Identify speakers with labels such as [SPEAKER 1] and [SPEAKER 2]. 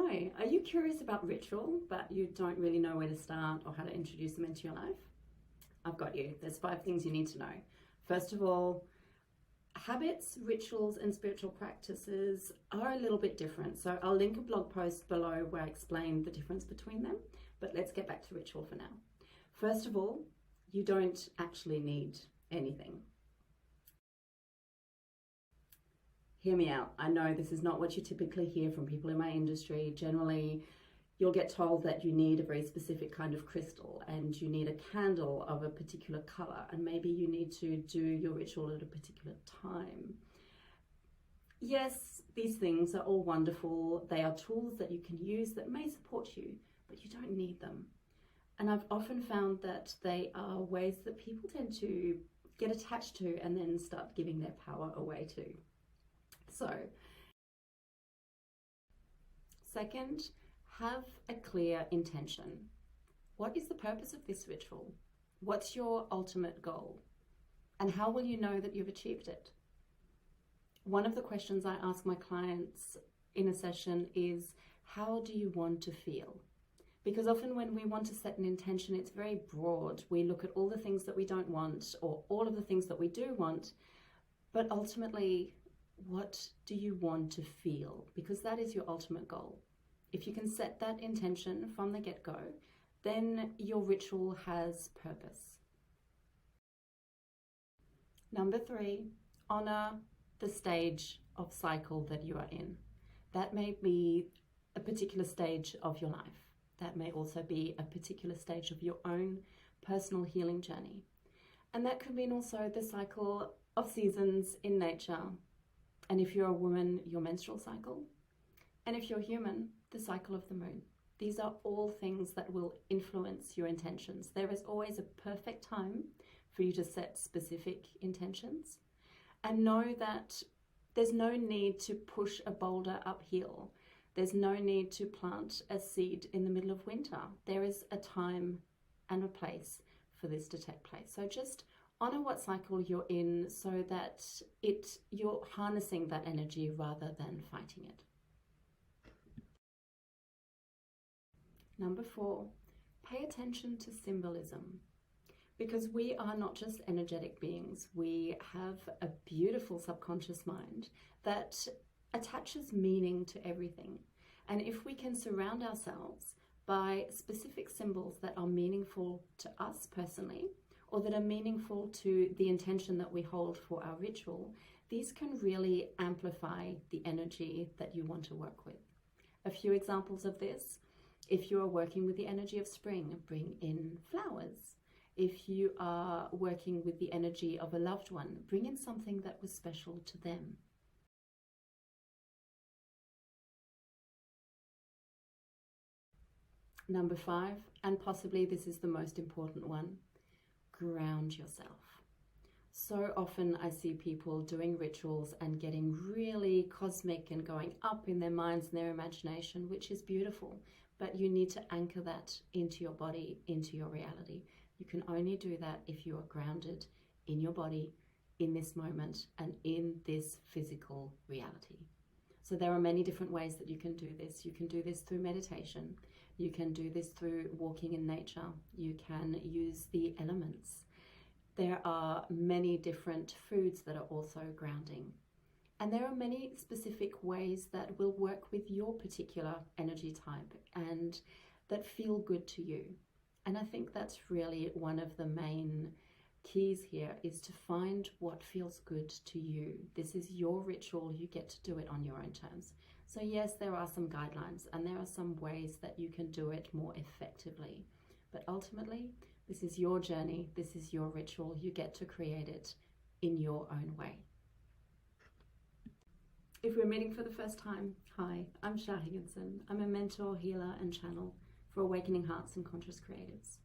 [SPEAKER 1] Hi, are you curious about ritual, but you don't really know where to start or how to introduce them into your life? I've got you. There's 5 things you need to know. First of all, habits, rituals, and spiritual practices are a little bit different. So I'll link a blog post below where I explain the difference between them, but let's get back to ritual for now. First of all, you don't actually need anything. Hear me out. I know this is not what you typically hear from people in my industry. Generally, you'll get told that you need a very specific kind of crystal and you need a candle of a particular color, and maybe you need to do your ritual at a particular time. Yes, these things are all wonderful. They are tools that you can use that may support you, but you don't need them. And I've often found that they are ways that people tend to get attached to and then start giving their power away too. So, second, have a clear intention. What is the purpose of this ritual? What's your ultimate goal? And how will you know that you've achieved it? One of the questions I ask my clients in a session is, how do you want to feel? Because often when we want to set an intention, it's very broad. We look at all the things that we don't want or all of the things that we do want, but ultimately, what do you want to feel? Because that is your ultimate goal. If you can set that intention from the get-go, then your ritual has purpose. Number 3, honor the stage of cycle that you are in. That may be a particular stage of your life. That may also be a particular stage of your own personal healing journey. And that could mean also the cycle of seasons in nature. And if you're a woman, your menstrual cycle. And if you're human, the cycle of the moon. These are all things that will influence your intentions. There is always a perfect time for you to set specific intentions. And know that there's no need to push a boulder uphill. There's no need to plant a seed in the middle of winter. There is a time and a place for this to take place. So just honor what cycle you're in so that you're harnessing that energy rather than fighting it. Number 4, pay attention to symbolism. Because we are not just energetic beings, we have a beautiful subconscious mind that attaches meaning to everything. And if we can surround ourselves by specific symbols that are meaningful to us personally, or that are meaningful to the intention that we hold for our ritual, these can really amplify the energy that you want to work with. A few examples of this: if you are working with the energy of spring, bring in flowers. If you are working with the energy of a loved one, bring in something that was special to them. Number 5, and possibly this is the most important one, ground yourself. So often I see people doing rituals and getting really cosmic and going up in their minds and their imagination, which is beautiful, but you need to anchor that into your body, into your reality. You can only do that if you are grounded in your body, in this moment, and in this physical reality. So there are many different ways that you can do this. You can do this through meditation. You can do this through walking in nature. You can use the elements. There are many different foods that are also grounding. And there are many specific ways that will work with your particular energy type and that feel good to you. And I think that's really one of the main keys here, is to find what feels good to you. This is your ritual. You get to do it on your own terms. So yes, there are some guidelines and there are some ways that you can do it more effectively. But ultimately, this is your journey. This is your ritual. You get to create it in your own way. If we're meeting for the first time, hi, I'm Higginson. I'm a mentor, healer, and channel for awakening hearts and conscious creatives.